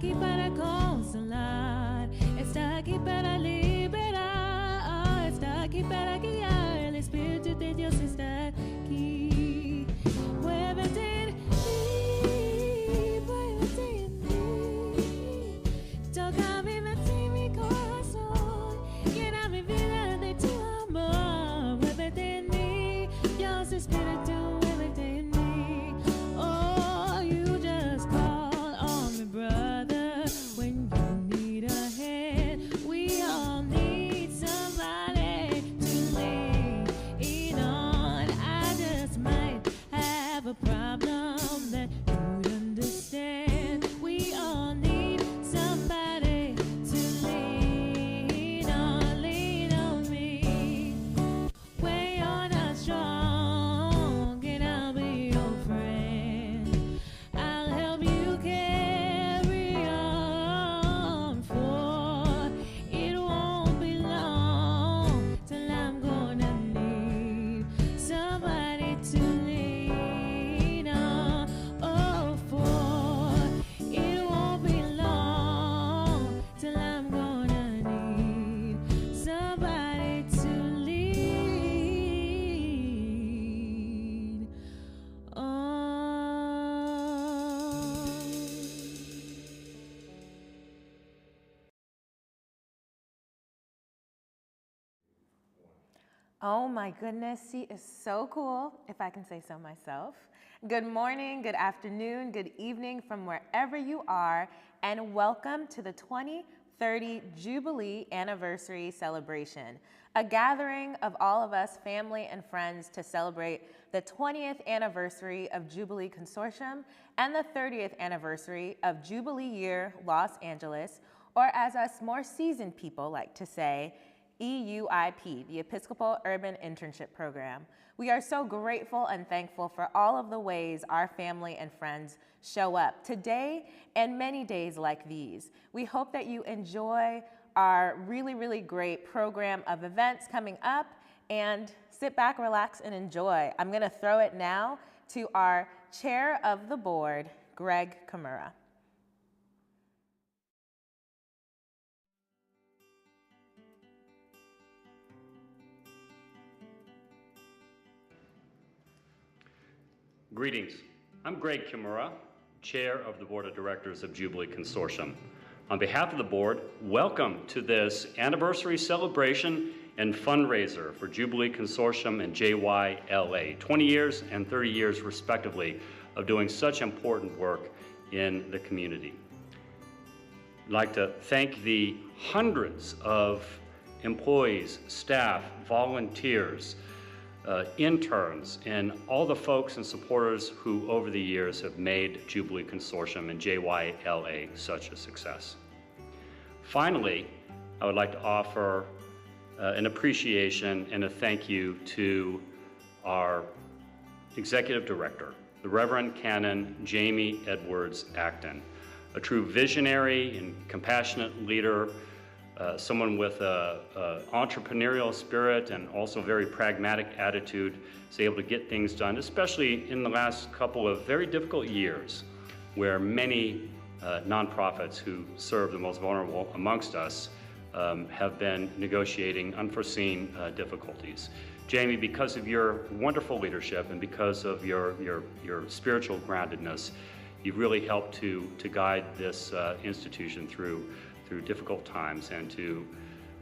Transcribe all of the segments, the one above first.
aquí para consolar, está aquí para liberar, está aquí para guiar, el Espíritu de Dios está aquí. Muévete en mí, muévete en mí, toca mi mente y mi corazón, llena mi vida de tu amor. Muévete en mí, Dios Espíritu, muévete en mí. Oh, you just call on me, brother, when you need a hand. We all need somebody to lean on. I just might have a problem that you'd understand. We all need somebody to lean on me. When you're not strong, and I'll be your friend. I'll help you carry on, for it won't be long till I'm gonna need somebody to lean on. Oh, for it won't be long till I'm gonna need somebody to lean on. Oh my goodness, she is so cool, if I can say so myself. Good morning, good afternoon, good evening from wherever you are, and welcome to the 2030 Jubilee Anniversary Celebration, a gathering of all of us family and friends to celebrate the 20th anniversary of Jubilee Consortium and the 30th anniversary of Jubilee Year Los Angeles, or as us more seasoned people like to say, EUIP, the Episcopal Urban Internship Program. We are so grateful and thankful for all of the ways our family and friends show up today and many days like these. We hope that you enjoy our really, really great program of events coming up, and sit back, relax, and enjoy. I'm gonna throw it now to our chair of the board, Greg Kimura. Greetings. I'm Greg Kimura, Chair of the Board of Directors of Jubilee Consortium. On behalf of the board, welcome to this anniversary celebration and fundraiser for Jubilee Consortium and JYLA, 20 years and 30 years respectively of doing such important work in the community. I'd like to thank the hundreds of employees, staff, volunteers, interns, and all the folks and supporters who over the years have made Jubilee Consortium and JYLA such a success. Finally, I would like to offer an appreciation and a thank you to our Executive Director, the Reverend Canon Jamie Edwards Acton, a true visionary and compassionate leader, someone with an entrepreneurial spirit and also a very pragmatic attitude, is able to get things done, especially in the last couple of very difficult years where many nonprofits who serve the most vulnerable amongst us have been negotiating unforeseen difficulties. Jamie, because of your wonderful leadership and because of your spiritual groundedness, you've really helped to guide this institution through difficult times and to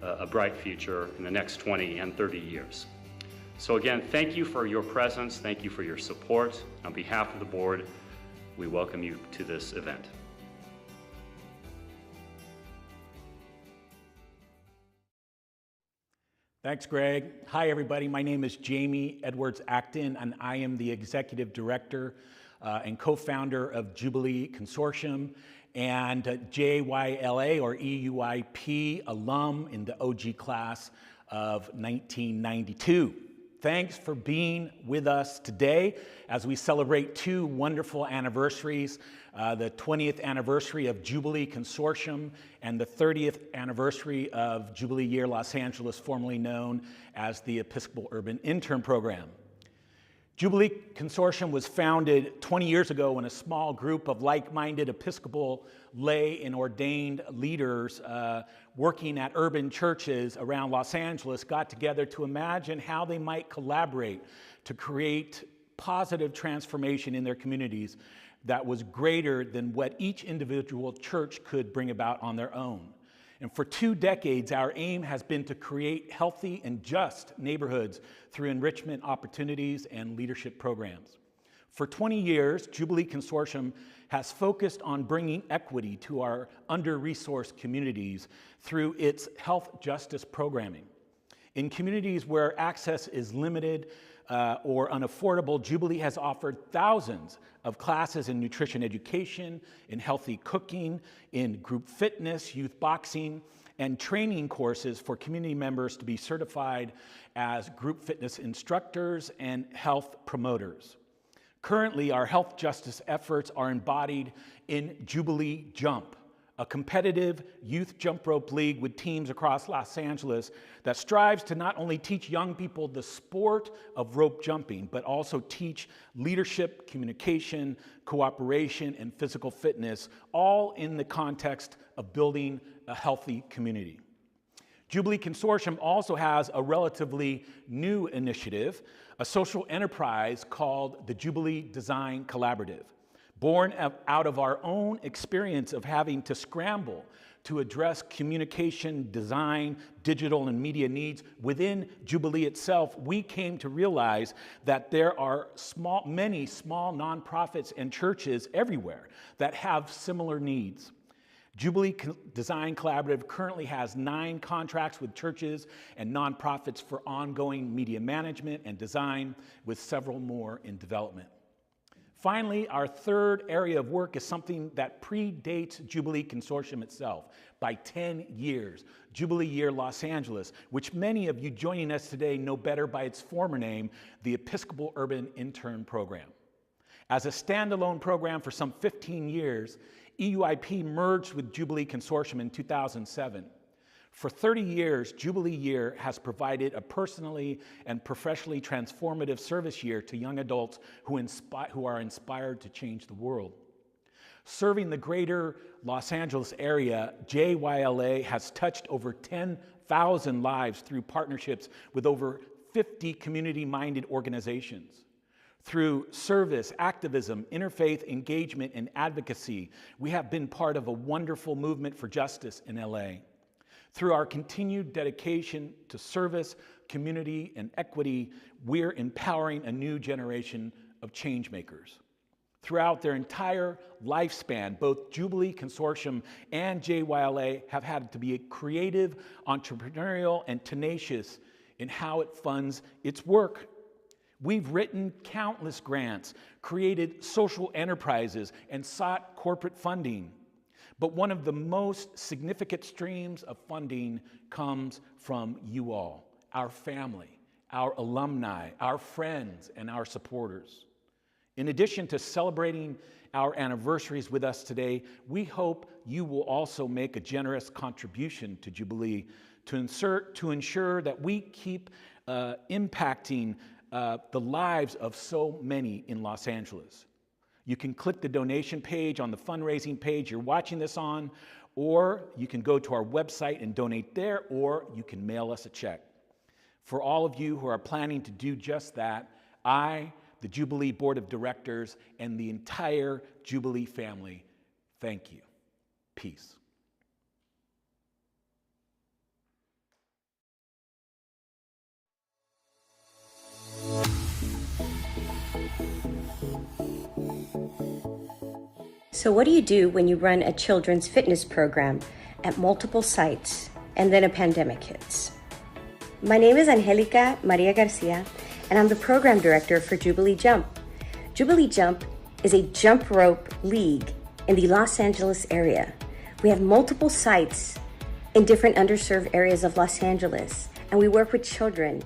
a bright future in the next 20 and 30 years. So again, thank you for your presence, thank you for your support. On behalf of the board, we welcome you to this event. Thanks, Greg. Hi, everybody. My name is Jamie Edwards Acton, and I am the Executive Director and co-founder of Jubilee Consortium and JYLA or EUIP alum in the OG class of 1992. Thanks for being with us today as we celebrate two wonderful anniversaries, the 20th anniversary of Jubilee Consortium and the 30th anniversary of Jubilee Year Los Angeles, formerly known as the Episcopal Urban Intern Program. Jubilee Consortium was founded 20 years ago when a small group of like-minded Episcopal lay and ordained leaders working at urban churches around Los Angeles got together to imagine how they might collaborate to create positive transformation in their communities that was greater than what each individual church could bring about on their own. And for 2 decades, our aim has been to create healthy and just neighborhoods through enrichment opportunities and leadership programs. For 20 years, Jubilee Consortium has focused on bringing equity to our under-resourced communities through its health justice programming. In communities where access is limited or unaffordable, Jubilee has offered thousands of classes in nutrition education, in healthy cooking, in group fitness, youth boxing, and training courses for community members to be certified as group fitness instructors and health promoters. Currently, our health justice efforts are embodied in Jubilee Jump, a competitive youth jump rope league with teams across Los Angeles that strives to not only teach young people the sport of rope jumping, but also teach leadership, communication, cooperation, and physical fitness, all in the context of building a healthy community. Jubilee Consortium also has a relatively new initiative, a social enterprise called the Jubilee Design Collaborative. Born out of our own experience of having to scramble to address communication, design, digital, and media needs within Jubilee itself, we came to realize that there are many small nonprofits and churches everywhere that have similar needs. Jubilee Design Collaborative currently has 9 contracts with churches and nonprofits for ongoing media management and design, with several more in development. Finally, our third area of work is something that predates Jubilee Consortium itself by 10 years, Jubilee Year Los Angeles, which many of you joining us today know better by its former name, the Episcopal Urban Intern Program. As a standalone program for some 15 years, EUIP merged with Jubilee Consortium in 2007. For 30 years, Jubilee Year has provided a personally and professionally transformative service year to young adults who are inspired to change the world. Serving the greater Los Angeles area, JYLA has touched over 10,000 lives through partnerships with over 50 community-minded organizations. Through service, activism, interfaith engagement, and advocacy, we have been part of a wonderful movement for justice in LA. Through our continued dedication to service, community, and equity, we're empowering a new generation of change makers. Throughout their entire lifespan, both Jubilee Consortium and JYLA have had to be creative, entrepreneurial, and tenacious in how it funds its work. We've written countless grants, created social enterprises, and sought corporate funding. But one of the most significant streams of funding comes from you all, our family, our alumni, our friends, and our supporters. In addition to celebrating our anniversaries with us today, we hope you will also make a generous contribution to Jubilee to ensure that we keep impacting the lives of so many in Los Angeles. You can click the donation page on the fundraising page you're watching this on, or you can go to our website and donate there, or you can mail us a check. For all of you who are planning to do just that, I, the Jubilee Board of Directors, and the entire Jubilee family, thank you. Peace. So what do you do when you run a children's fitness program at multiple sites and then a pandemic hits? My name is Angelica Maria Garcia, and I'm the program director for Jubilee Jump. Jubilee Jump is a jump rope league in the Los Angeles area. We have multiple sites in different underserved areas of Los Angeles, and we work with children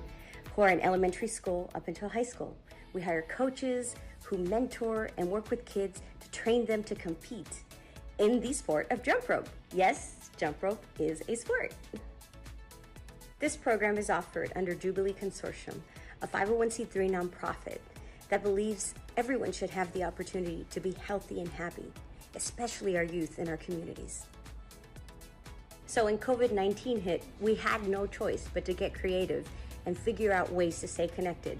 who are in elementary school up until high school. We hire coaches who mentor and work with kids to train them to compete in the sport of jump rope. Yes, jump rope is a sport. This program is offered under Jubilee Consortium, a 501c3 nonprofit, that believes everyone should have the opportunity to be healthy and happy, especially our youth in our communities. So when COVID-19 hit, we had no choice but to get creative and figure out ways to stay connected.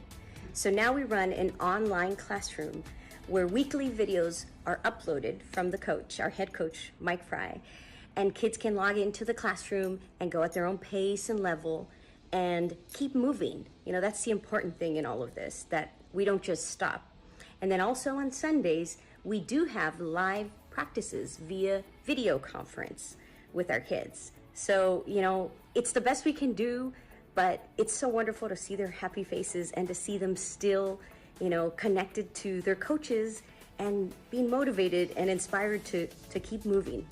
So now we run an online classroom where weekly videos are uploaded from the coach, our head coach, Mike Fry, and kids can log into the classroom and go at their own pace and level and keep moving. You know, that's the important thing in all of this, that we don't just stop. And then also on Sundays, we do have live practices via video conference with our kids. So, you know, it's the best we can do, but it's so wonderful to see their happy faces and to see them still, you know, connected to their coaches and being motivated and inspired to keep moving.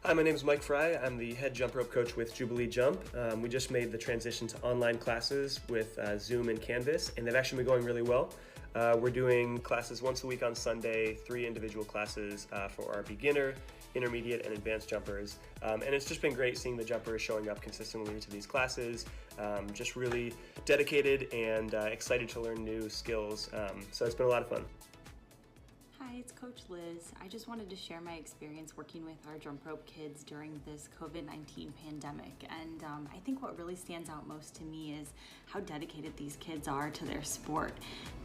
Hi, my name is Mike Fry. I'm the head jump rope coach with Jubilee Jump. We just made the transition to online classes with Zoom and Canvas, and they've actually been going really well. We're doing classes once a week on Sunday, 3 individual classes for our beginner, intermediate, and advanced jumpers. And it's just been great seeing the jumpers showing up consistently to these classes, just really dedicated and excited to learn new skills. So it's been a lot of fun. Hi, it's Coach Liz. I just wanted to share my experience working with our jump rope kids during this COVID-19 pandemic. And I think what really stands out most to me is how dedicated these kids are to their sport.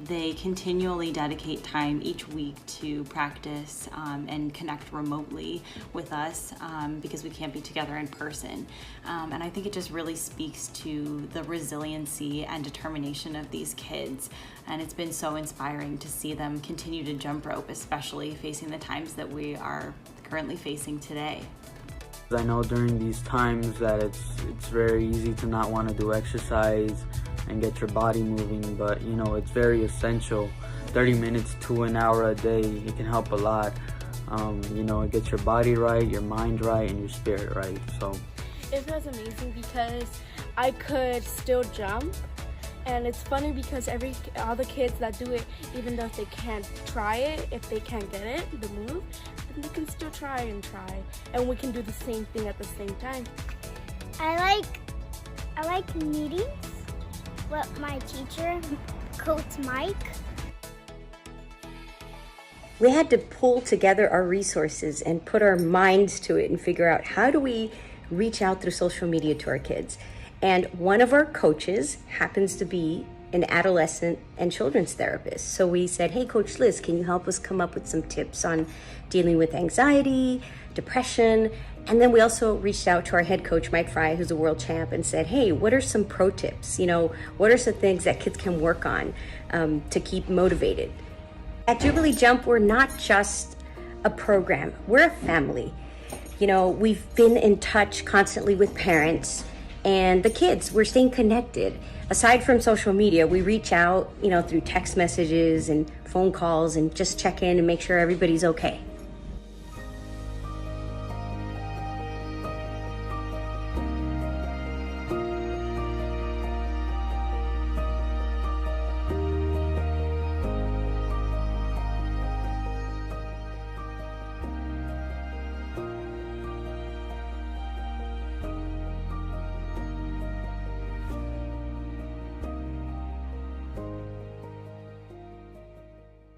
They continually dedicate time each week to practice and connect remotely with us because we can't be together in person. And I think it just really speaks to the resiliency and determination of these kids. And it's been so inspiring to see them continue to jump rope, especially facing the times that we are currently facing today. I know during these times that it's very easy to not want to do exercise and get your body moving, but you know, it's very essential. 30 minutes to an hour a day, it can help a lot. You know, it gets your body right, your mind right, and your spirit right. So it was amazing because I could still jump. And it's funny because all the kids that do it, even though if they can't try it, if they can't get it, the move, then they can still try. And we can do the same thing at the same time. I like meetings with my teacher, Coach Mike. We had to pull together our resources and put our minds to it and figure out how do we reach out through social media to our kids. And one of our coaches happens to be an adolescent and children's therapist. So we said, hey, Coach Liz, can you help us come up with some tips on dealing with anxiety, depression? And then we also reached out to our head coach, Mike Fry, who's a world champ, and said, hey, what are some pro tips? You know, what are some things that kids can work on to keep motivated? At Jubilee Jump, we're not just a program, we're a family. You know, we've been in touch constantly with parents and the kids. We're staying connected. Aside from social media, we reach out, you know, through text messages and phone calls and just check in and make sure everybody's okay.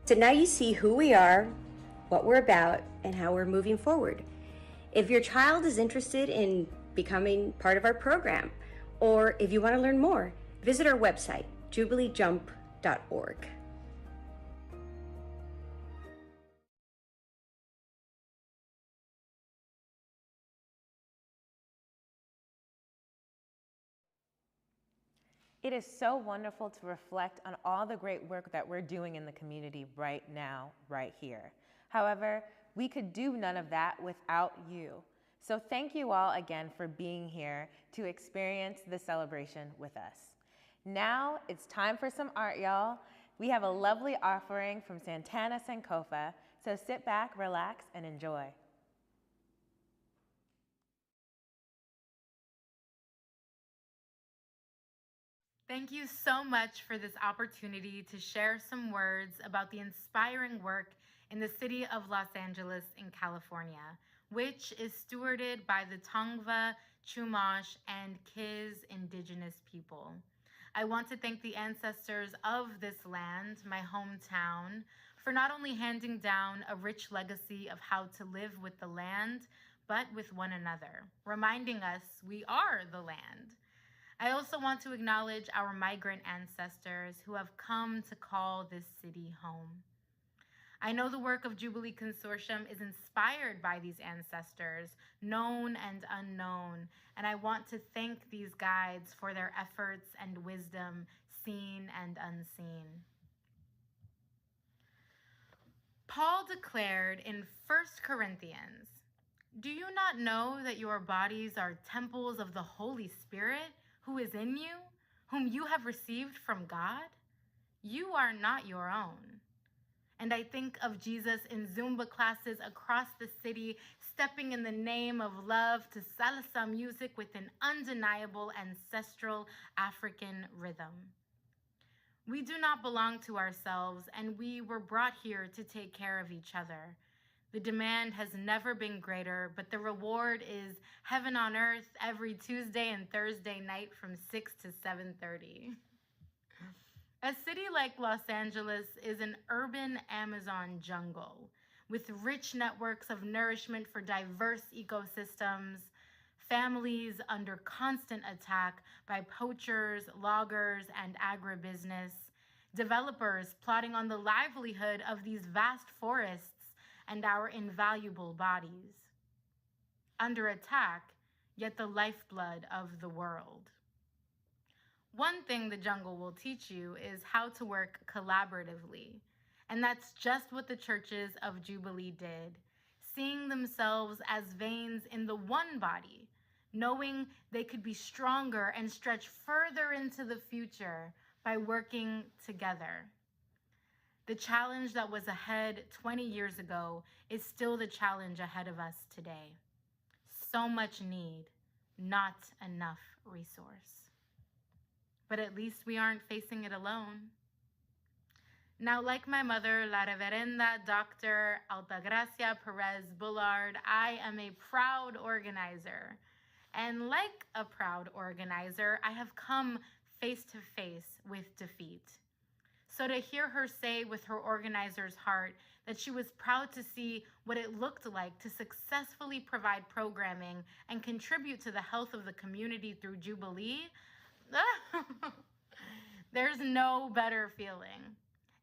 So now you see who we are, what we're about, and how we're moving forward. If your child is interested in becoming part of our program, or if you want to learn more, visit our website, jubileejump.org. It is so wonderful to reflect on all the great work that we're doing in the community right now, right here. However, we could do none of that without you. So thank you all again for being here to experience the celebration with us. Now it's time for some art, y'all. We have a lovely offering from Santana Sankofa, so sit back, relax, and enjoy. Thank you so much for this opportunity to share some words about the inspiring work in the city of Los Angeles in California, which is stewarded by the Tongva, Chumash, and Kiz indigenous people. I want to thank the ancestors of this land, my hometown, for not only handing down a rich legacy of how to live with the land, but with one another, reminding us we are the land. I also want to acknowledge our migrant ancestors who have come to call this city home. I know the work of Jubilee Consortium is inspired by these ancestors, known and unknown, and I want to thank these guides for their efforts and wisdom, seen and unseen. Paul declared in 1 Corinthians, "Do you not know that your bodies are temples of the Holy Spirit who is in you, whom you have received from God? You are not your own." And I think of Jesus in Zumba classes across the city, stepping in the name of love to salsa music with an undeniable ancestral African rhythm. We do not belong to ourselves, and we were brought here to take care of each other. The demand has never been greater, but the reward is heaven on earth every Tuesday and Thursday night from 6 to 7:30. A city like Los Angeles is an urban Amazon jungle with rich networks of nourishment for diverse ecosystems, families under constant attack by poachers, loggers, and agribusiness, developers plotting on the livelihood of these vast forests and our invaluable bodies. Under attack, yet the lifeblood of the world. One thing the jungle will teach you is how to work collaboratively, and that's just what the churches of Jubilee did, seeing themselves as veins in the one body, knowing they could be stronger and stretch further into the future by working together. The challenge that was ahead 20 years ago is still the challenge ahead of us today. So much need, not enough resource. But at least we aren't facing it alone. Now, like my mother, La Reverenda Dr. Altagracia Perez Bullard, I am a proud organizer. And like a proud organizer, I have come face to face with defeat. So to hear her say with her organizer's heart that she was proud to see what it looked like to successfully provide programming and contribute to the health of the community through Jubilee, there's no better feeling.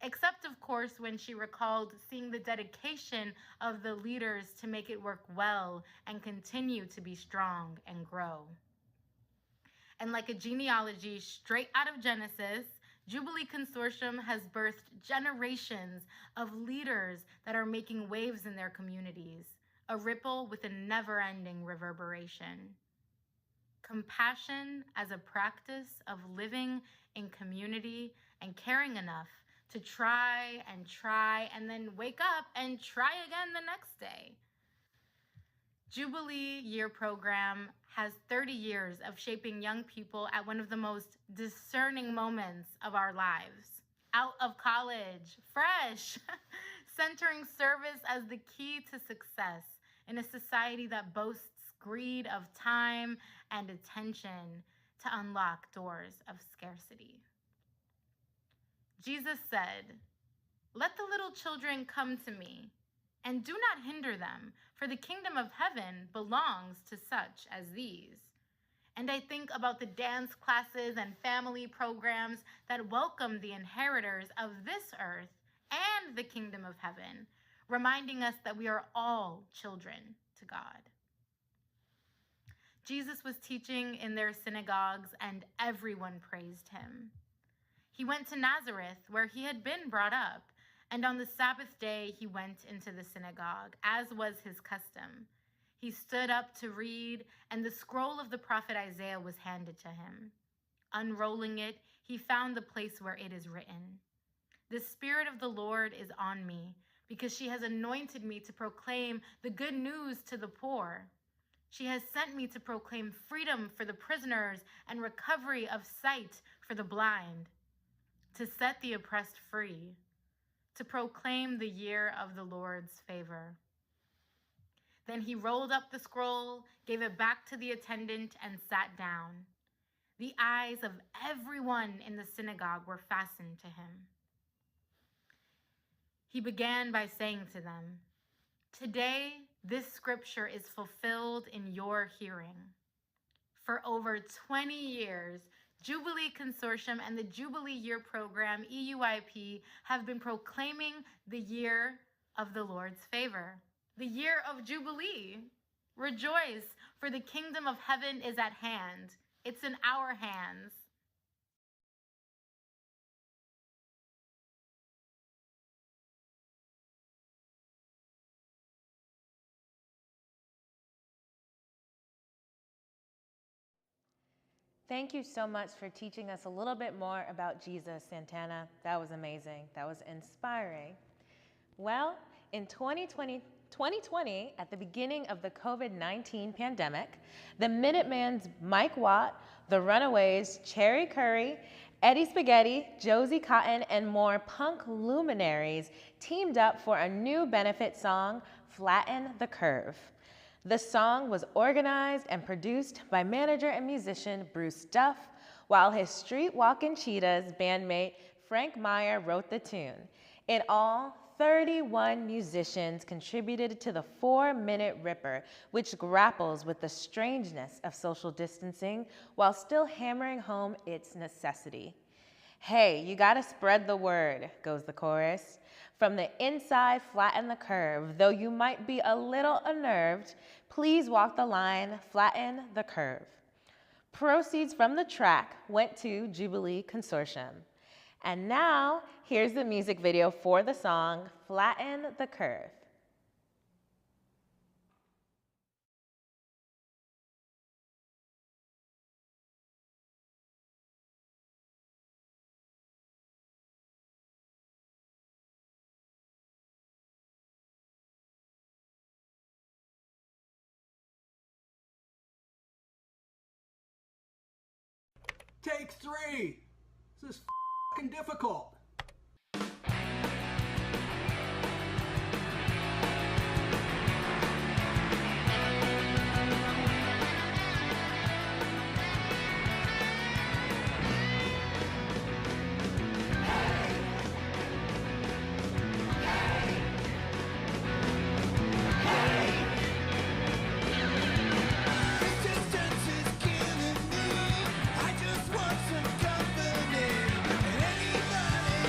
Except, of course, when she recalled seeing the dedication of the leaders to make it work well and continue to be strong and grow. And like a genealogy straight out of Genesis, Jubilee Consortium has birthed generations of leaders that are making waves in their communities, a ripple with a never-ending reverberation. Compassion as a practice of living in community and caring enough to try and then wake up and try again the next day. Jubilee Year program has 30 years of shaping young people at one of the most discerning moments of our lives. Out of college, fresh, centering service as the key to success in a society that boasts greed of time and attention to unlock doors of scarcity. Jesus said, "Let the little children come to me, and do not hinder them, for the kingdom of heaven belongs to such as these." And I think about the dance classes and family programs that welcome the inheritors of this earth and the kingdom of heaven, reminding us that we are all children to God. Jesus was teaching in their synagogues, and everyone praised him. He went to Nazareth, where he had been brought up, and on the Sabbath day he went into the synagogue, as was his custom. He stood up to read, and the scroll of the prophet Isaiah was handed to him. Unrolling it, he found the place where it is written, "The Spirit of the Lord is on me, because she has anointed me to proclaim the good news to the poor. She has sent me to proclaim freedom for the prisoners and recovery of sight for the blind, to set the oppressed free, to proclaim the year of the Lord's favor." Then he rolled up the scroll, gave it back to the attendant, and sat down. The eyes of everyone in the synagogue were fastened to him. He began by saying to them, "Today, this scripture is fulfilled in your hearing." For over 20 years, Jubilee Consortium and the Jubilee Year program, EUIP, have been proclaiming the year of the Lord's favor, the year of Jubilee. Rejoice, for the kingdom of heaven is at hand. It's in our hands. Thank you so much for teaching us a little bit more about Jesus, Santana. That was amazing. That was inspiring. Well, in 2020, at the beginning of the COVID-19 pandemic, the Minutemen's Mike Watt, the Runaways, Cherry Curry, Eddie Spaghetti, Josie Cotton, and more punk luminaries teamed up for a new benefit song, Flatten the Curve. The song was organized and produced by manager and musician Bruce Duff, while his Street Walkin' Cheetahs bandmate Frank Meyer wrote the tune. In all, 31 musicians contributed to the 4-minute ripper, which grapples with the strangeness of social distancing while still hammering home its necessity. "Hey, you gotta spread the word," goes the chorus. "From the inside, flatten the curve. Though you might be a little unnerved, please walk the line, flatten the curve." Proceeds from the track went to Jubilee Consortium. And now, here's the music video for the song, Flatten the Curve. Take 3. This is f***ing difficult. Anybody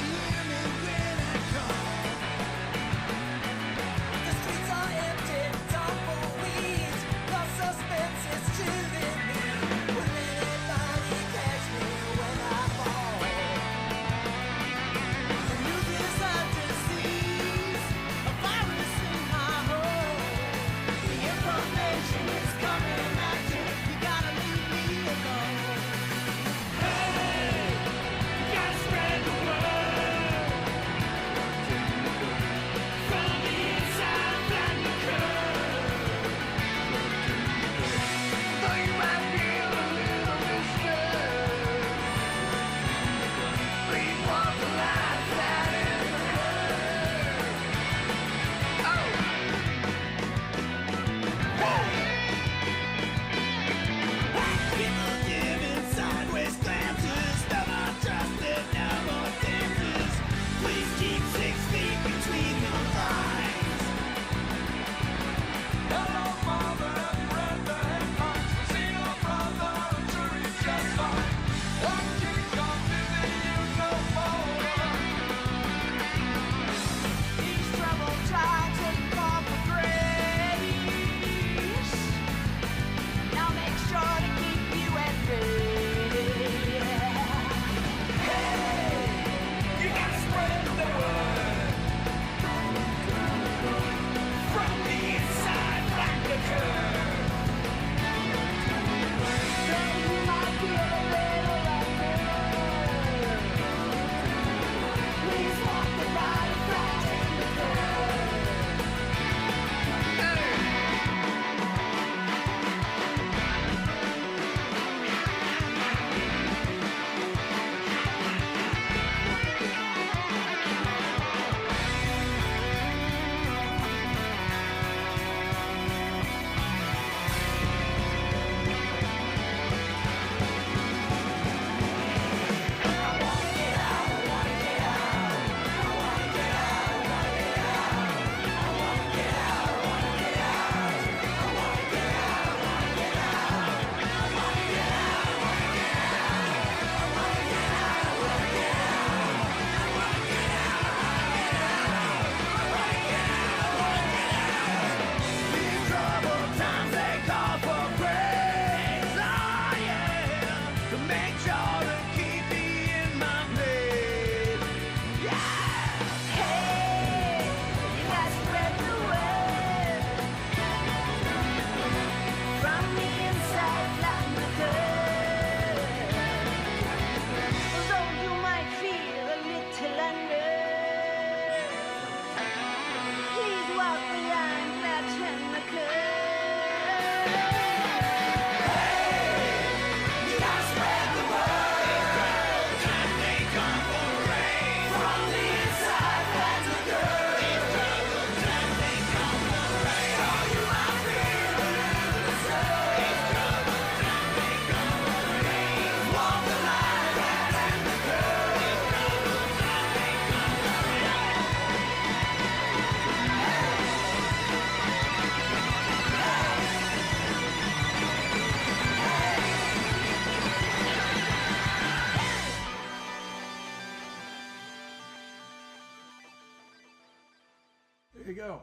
go.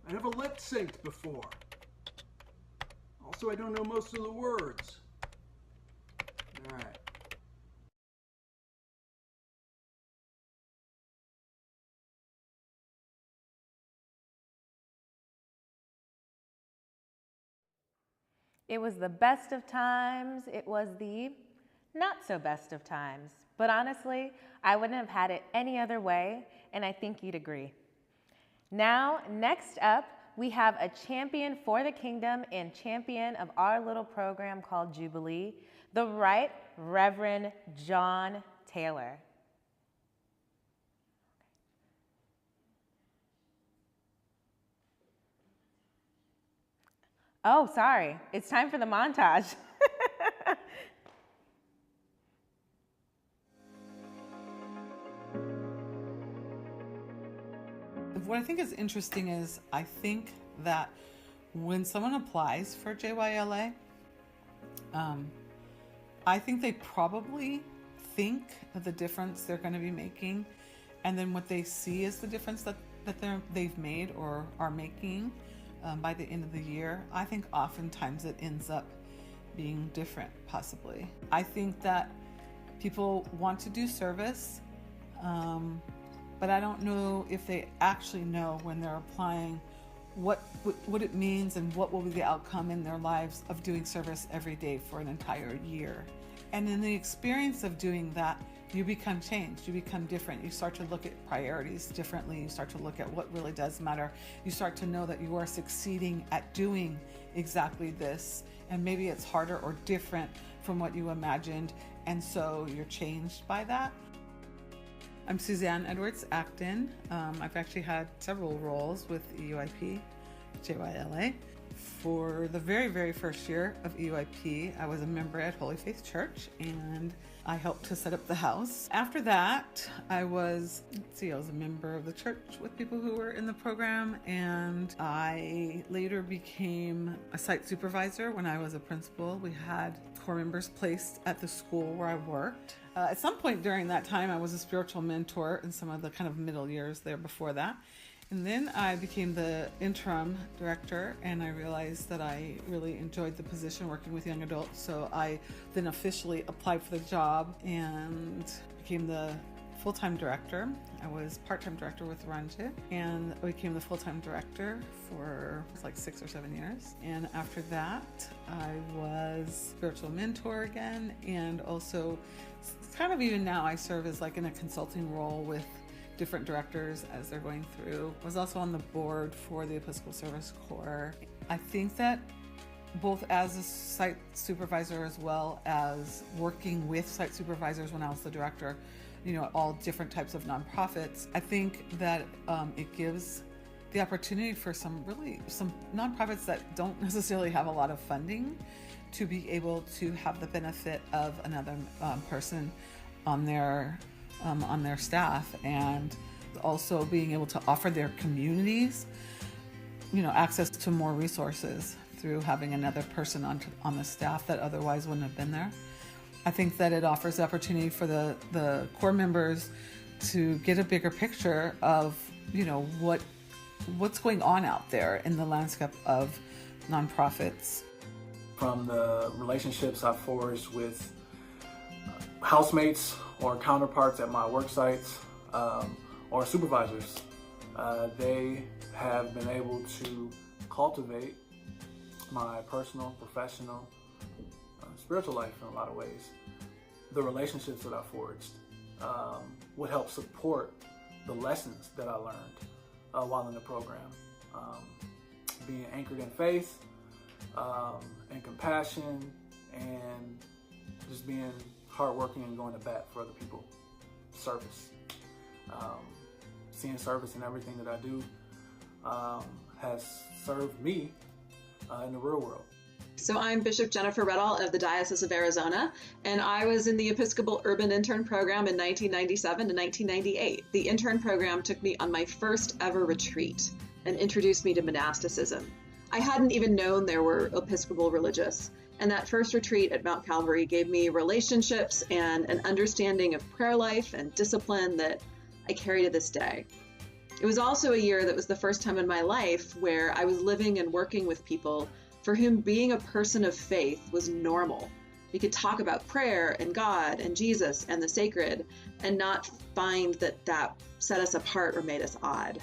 I never lip synced before. Also, I don't know most of the words. All right. It was the best of times. It was the not so best of times. But honestly, I wouldn't have had it any other way, and I think you'd agree. Now, next up, we have a champion for the kingdom and champion of our little program called Jubilee, the Right Reverend John Taylor. Oh, sorry. It's time for the montage. What I think is interesting is I think that when someone applies for JYLA, I think they probably think of the difference they're going to be making, and then what they see is the difference that they've made or are making by the end of the year. I think oftentimes it ends up being different, possibly. I think that people want to do service, but I don't know if they actually know when they're applying what it means and what will be the outcome in their lives of doing service every day for an entire year. And in the experience of doing that, you become changed, you become different. You start to look at priorities differently. You start to look at what really does matter. You start to know that you are succeeding at doing exactly this. And maybe it's harder or different from what you imagined. And so you're changed by that. I'm Suzanne Edwards Acton. I've actually had several roles with EUIP, JYLA. For the very, very first year of EUIP, I was a member at Holy Faith Church, and I helped to set up the house. After that, I was a member of the church with people who were in the program, and I later became a site supervisor when I was a principal. We had core members placed at the school where I worked. At some point during that time, I was a spiritual mentor in some of the kind of middle years there before that. And then I became the interim director, and I realized that I really enjoyed the position working with young adults. So I then officially applied for the job and became the full-time director. I was part-time director with Ranja, and I became the full-time director for like 6 or 7 years. And after that, I was spiritual mentor again, and also kind of even now I serve as like in a consulting role with different directors as they're going through. I was also on the board for the Episcopal Service Corps. I think that both as a site supervisor as well as working with site supervisors when I was the director, all different types of nonprofits, I think that it gives the opportunity for some nonprofits that don't necessarily have a lot of funding to be able to have the benefit of another person on their staff, and also being able to offer their communities, access to more resources through having another person on the staff that otherwise wouldn't have been there. I think that it offers the opportunity for the core members to get a bigger picture of, what's going on out there in the landscape of nonprofits. From the relationships I've forged with housemates or counterparts at my work sites or supervisors, they have been able to cultivate my personal, professional, spiritual life in a lot of ways. The relationships that I forged would help support the lessons that I learned while in the program. Being anchored in faith and compassion, and just being hardworking and going to bat for other people. Service. Seeing service in everything that I do has served me in the real world. So I'm Bishop Jennifer Reddall of the Diocese of Arizona, and I was in the Episcopal Urban Intern Program in 1997 to 1998. The intern program took me on my first ever retreat and introduced me to monasticism. I hadn't even known there were Episcopal religious, and that first retreat at Mount Calvary gave me relationships and an understanding of prayer life and discipline that I carry to this day. It was also a year that was the first time in my life where I was living and working with people for whom being a person of faith was normal. We could talk about prayer and God and Jesus and the sacred and not find that that set us apart or made us odd.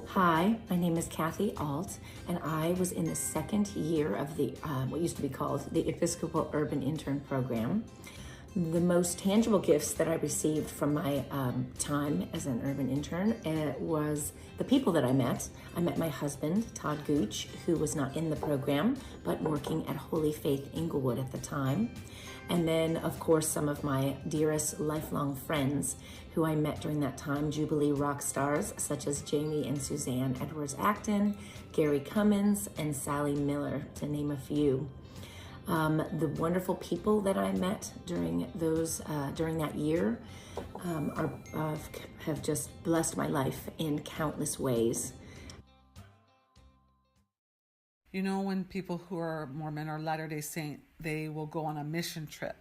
Hi, my name is Kathy Alt, and I was in the second year of the what used to be called the Episcopal Urban Intern Program. The most tangible gifts that I received from my time as an urban intern was the people that I met. I met my husband, Todd Gooch, who was not in the program, but working at Holy Faith Inglewood at the time. And then, of course, some of my dearest lifelong friends who I met during that time, Jubilee rock stars such as Jamie and Suzanne Edwards-Acton, Gary Cummins, and Sally Miller, to name a few. The wonderful people that I met during that year have just blessed my life in countless ways. You know, when people who are Mormon or Latter-day Saint, they will go on a mission trip,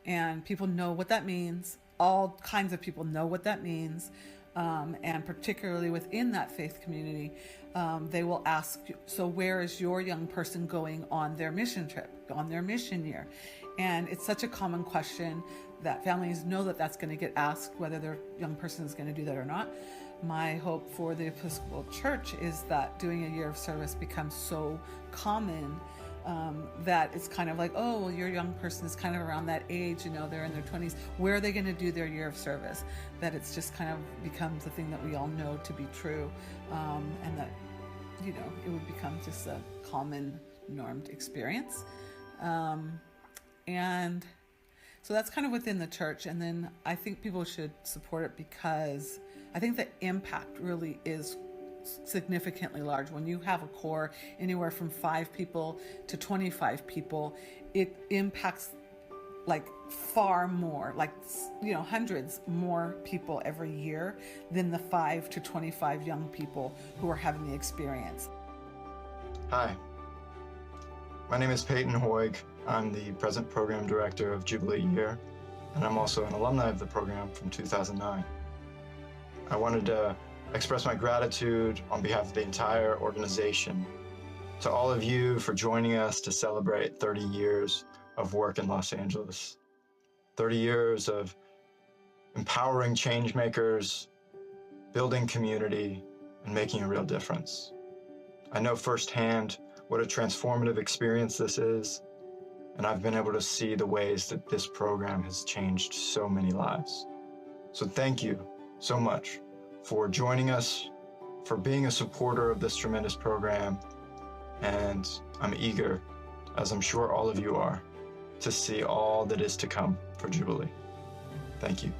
and people know what that means. All kinds of people know what that means, and particularly within that faith community, they will ask, so where is your young person going on their mission trip, on their mission year? And it's such a common question that families know that that's going to get asked, whether their young person is going to do that or not. My hope for the Episcopal Church is that doing a year of service becomes so common that it's kind of like, oh, well, your young person is kind of around that age, you know, they're in their 20s. Where are they going to do their year of service? That it's just kind of becomes a thing that we all know to be true, and that, you know, it would become just a common normed experience. And so that's kind of within the church. And then I think people should support it because I think the impact really is significantly large. When you have a core anywhere from 5 people to 25 people, it impacts like far more, like, you know, hundreds more people every year than the 5 to 25 young people who are having the experience. Hi, my name is Peyton Hoig. I'm the present program director of Jubilee Year, and I'm also an alumni of the program from 2009. I wanted to express my gratitude on behalf of the entire organization to all of you for joining us to celebrate 30 years of work in Los Angeles. 30 years of empowering change makers, building community, and making a real difference. I know firsthand what a transformative experience this is, and I've been able to see the ways that this program has changed so many lives. So thank you so much for joining us, for being a supporter of this tremendous program, and I'm eager, as I'm sure all of you are, to see all that is to come for Jubilee. Thank you.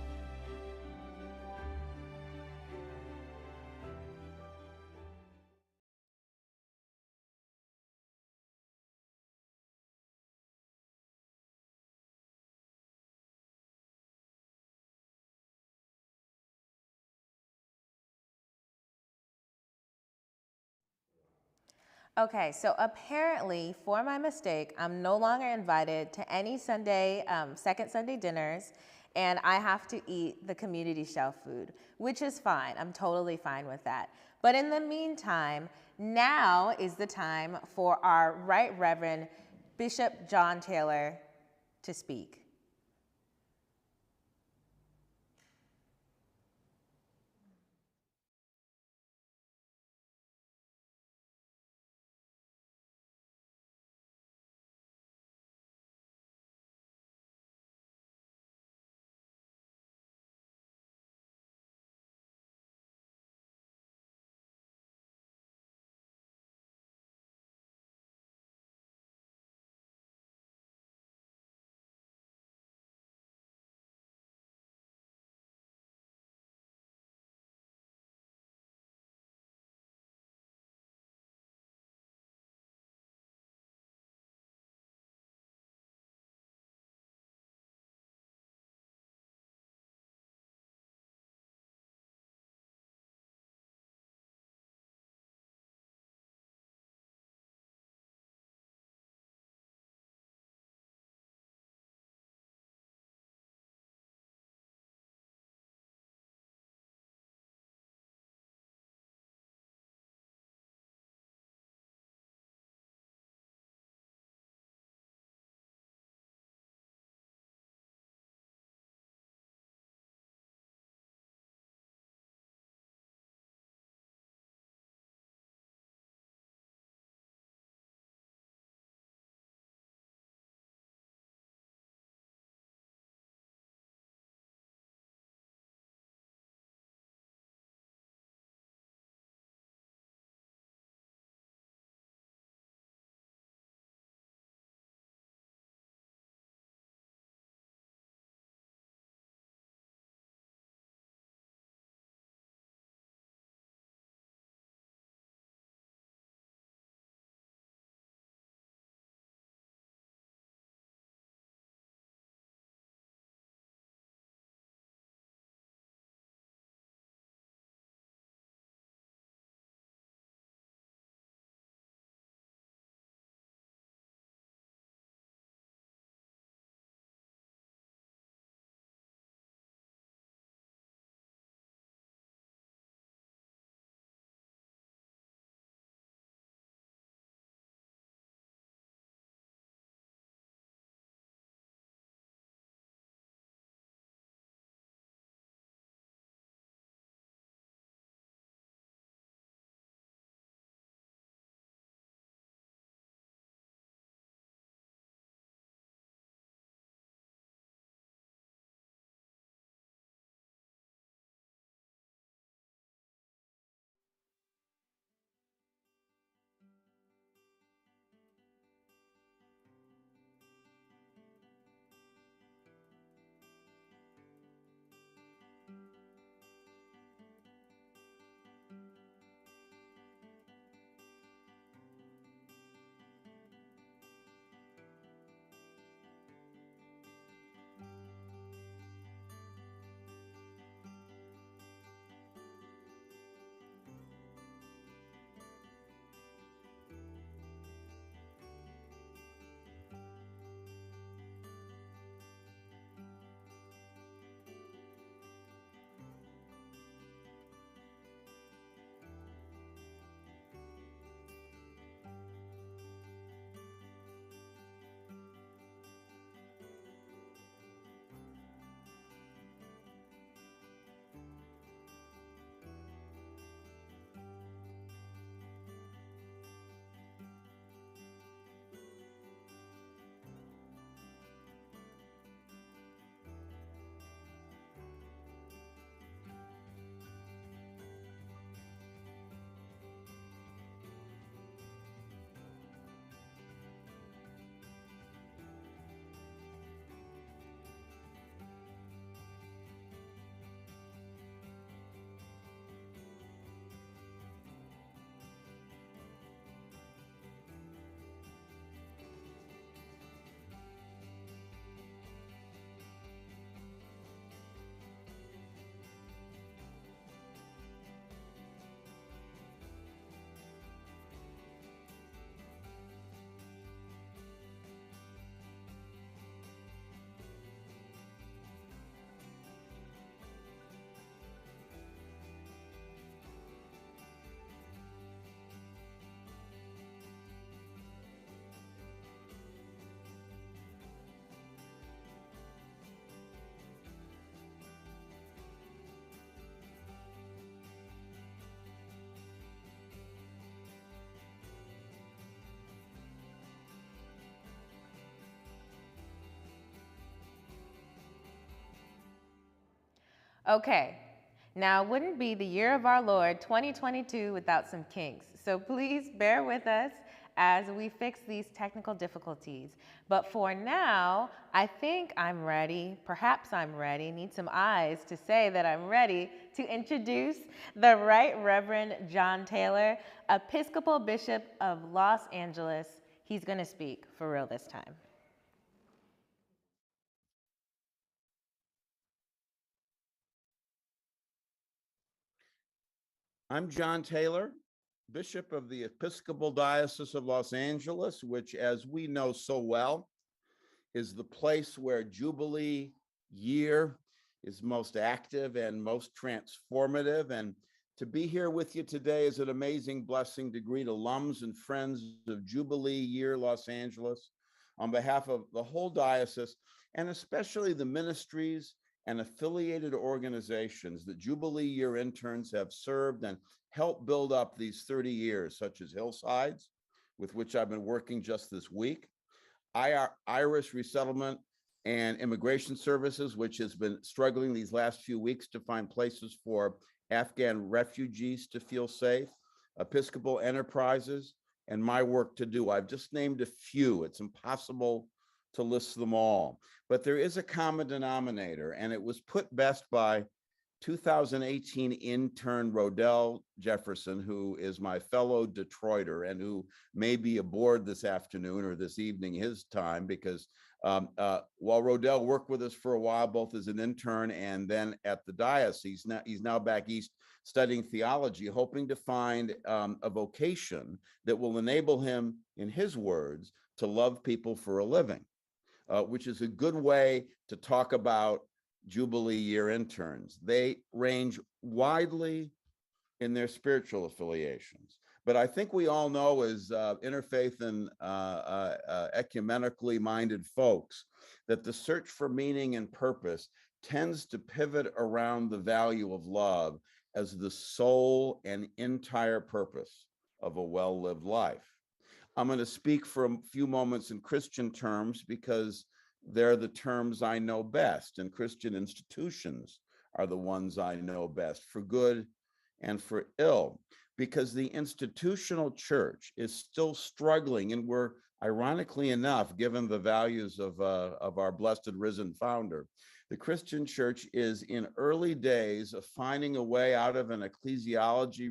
Okay, so apparently, for my mistake, I'm no longer invited to any Sunday, second Sunday dinners, and I have to eat the community shelf food, which is fine. I'm totally fine with that. But in the meantime, now is the time for our Right Reverend Bishop John Taylor to speak. Okay, now it wouldn't be the year of our Lord 2022 without some kinks. So please bear with us as we fix these technical difficulties. But for now, I think I'm ready, perhaps I'm ready, need some eyes to say that I'm ready to introduce the Right Reverend John Taylor, Episcopal Bishop of Los Angeles. He's gonna speak for real this time. I'm John Taylor, Bishop of the Episcopal Diocese of Los Angeles, which, as we know so well, is the place where Jubilee Year is most active and most transformative. And to be here with you today is an amazing blessing to greet alums and friends of Jubilee Year Los Angeles on behalf of the whole diocese, and especially the ministries and affiliated organizations that Jubilee Year interns have served and helped build up these 30 years, such as Hillsides, with which I've been working just this week, Irish Resettlement and Immigration Services, which has been struggling these last few weeks to find places for Afghan refugees to feel safe, Episcopal Enterprises, and my work to do. I've just named a few. It's impossible to list them all. But there is a common denominator, and it was put best by 2018 intern Rodell Jefferson, who is my fellow Detroiter and who may be aboard this afternoon or this evening, his time, because while Rodell worked with us for a while, both as an intern and then at the diocese, he's now back east studying theology, hoping to find a vocation that will enable him, in his words, to love people for a living, which is a good way to talk about Jubilee Year interns. They range widely in their spiritual affiliations, but I think we all know, as interfaith and ecumenically minded folks, that the search for meaning and purpose tends to pivot around the value of love as the sole and entire purpose of a well-lived life. I'm going to speak for a few moments in Christian terms because they're the terms I know best, and Christian institutions are the ones I know best, for good and for ill, because the institutional church is still struggling, and we're, ironically enough, given the values of our blessed risen founder, the Christian church is in early days of finding a way out of an ecclesiology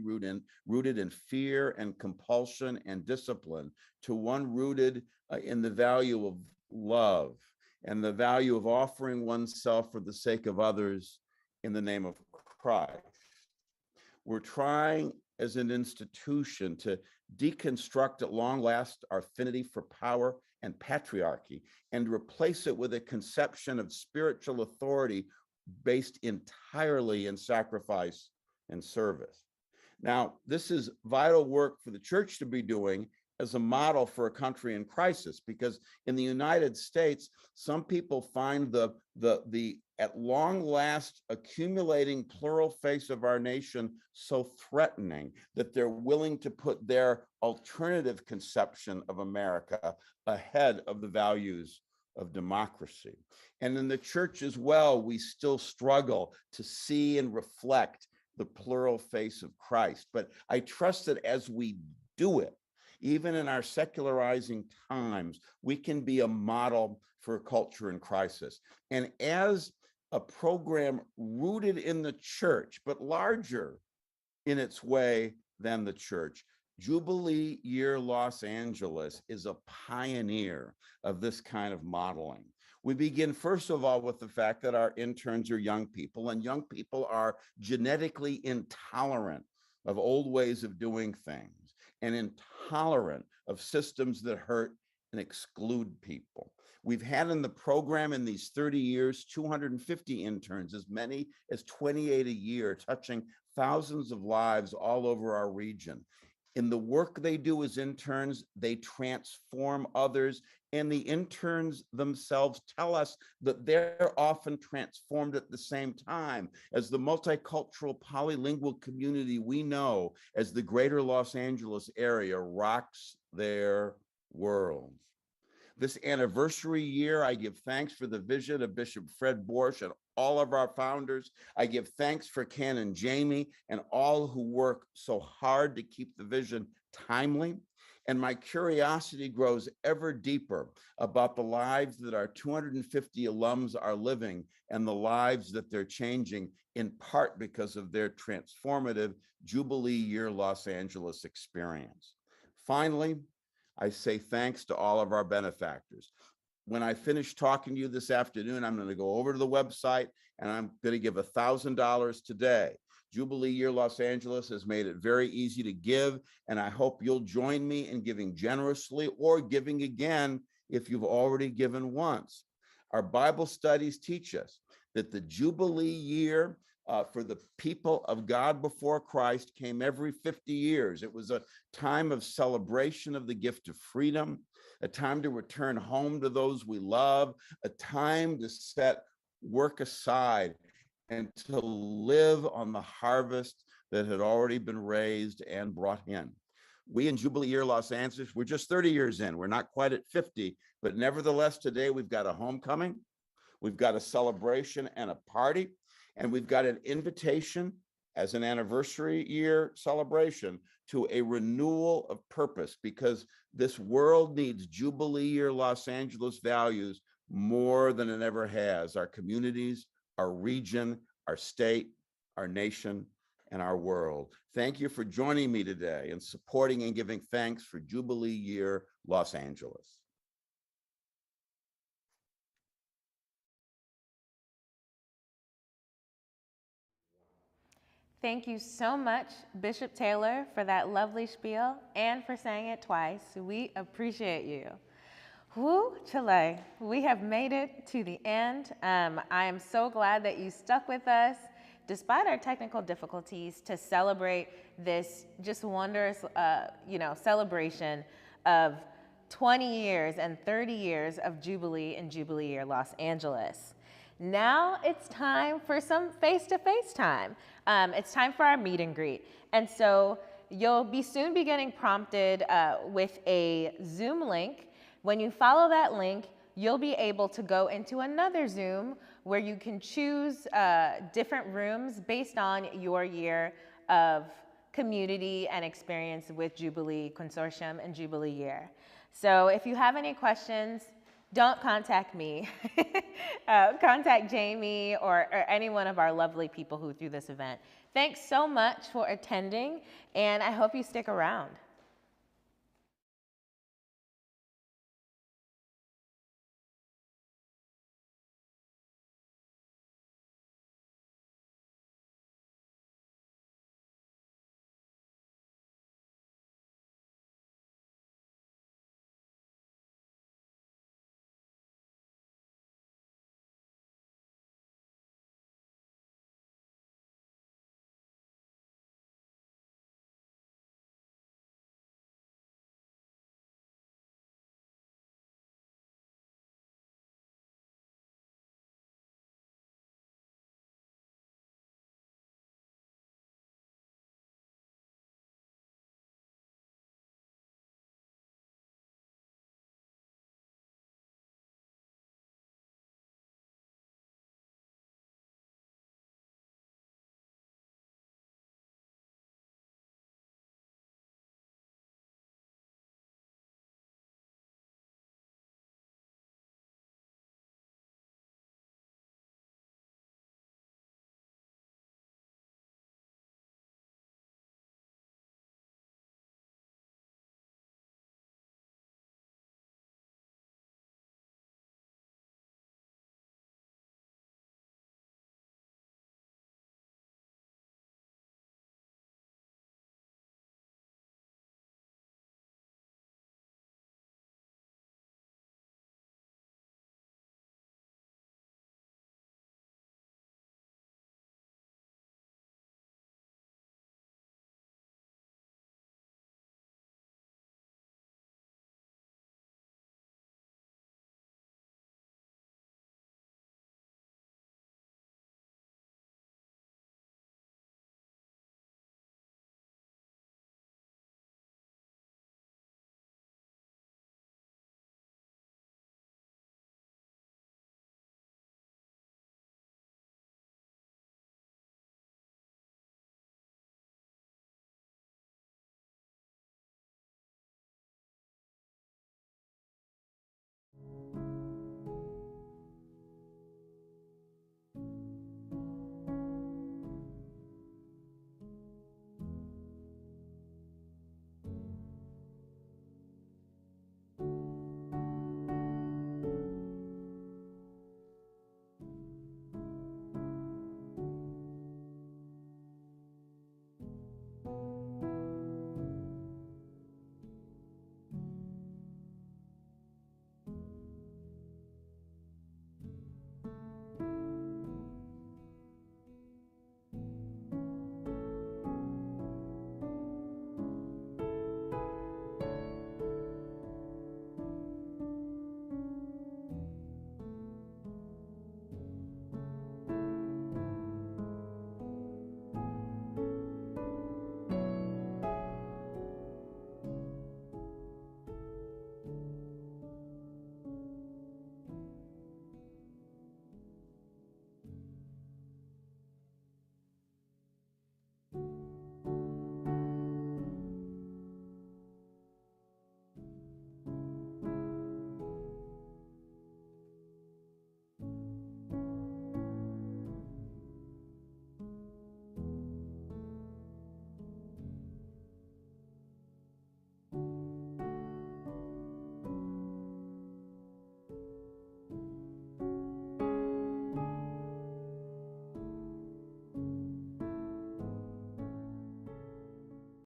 rooted in fear and compulsion and discipline to one rooted in the value of love and the value of offering oneself for the sake of others in the name of Christ. We're trying as an institution to deconstruct at long last our affinity for power and patriarchy and replace it with a conception of spiritual authority based entirely in sacrifice and service. Now, this is vital work for the church to be doing as a model for a country in crisis, because in the United States, some people find the at long last accumulating plural face of our nation so threatening that they're willing to put their alternative conception of America ahead of the values of democracy. And in the church as well, we still struggle to see and reflect the plural face of Christ. But I trust that as we do it, even in our secularizing times, we can be a model for a culture in crisis. And as a program rooted in the church, but larger in its way than the church, Jubilee Year Los Angeles is a pioneer of this kind of modeling. We begin, first of all, with the fact that our interns are young people, and young people are genetically intolerant of old ways of doing things and intolerant of systems that hurt and exclude people. We've had in the program in these 30 years, 250 interns, as many as 28 a year, touching thousands of lives all over our region. In the work they do as interns, they transform others, and the interns themselves tell us that they're often transformed at the same time as the multicultural polylingual community we know as the greater Los Angeles area rocks their worlds. This anniversary year, I give thanks for the vision of Bishop Fred Borsch and all of our founders. I give thanks for Ken and Jamie and all who work so hard to keep the vision timely. And my curiosity grows ever deeper about the lives that our 250 alums are living and the lives that they're changing, in part because of their transformative Jubilee Year Los Angeles experience. Finally, I say thanks to all of our benefactors. When I finish talking to you this afternoon, I'm going to go over to the website and I'm going to give $1,000 today. Jubilee Year Los Angeles has made it very easy to give, and I hope you'll join me in giving generously or giving again if you've already given once. Our Bible studies teach us that the Jubilee year for the people of God before Christ came every 50 years. It was a time of celebration of the gift of freedom, a time to return home to those we love, a time to set work aside and to live on the harvest that had already been raised and brought in. We in Jubilee Year Los Angeles, we're just 30 years in. We're not quite at 50, but nevertheless, today we've got a homecoming, we've got a celebration and a party, and we've got an invitation as an anniversary year celebration to a renewal of purpose, because this world needs Jubilee Year Los Angeles values more than it ever has. Our communities, our region, our state, our nation, and our world. Thank you for joining me today and supporting and giving thanks for Jubilee Year Los Angeles. Thank you so much, Bishop Taylor, for that lovely spiel and for saying it twice. We appreciate you. Woo, Chile, we have made it to the end. I am so glad that you stuck with us, despite our technical difficulties, to celebrate this just wondrous, celebration of 20 years and 30 years of Jubilee and Jubilee Year Los Angeles. Now it's time for some face-to-face time. It's time for our meet and greet. And so you'll soon be getting prompted with a Zoom link. When you follow that link, you'll be able to go into another Zoom where you can choose different rooms based on your year of community and experience with Jubilee Consortium and Jubilee Year. So if you have any questions, don't contact me. Contact Jamie or any one of our lovely people who threw this event. Thanks so much for attending, and I hope you stick around.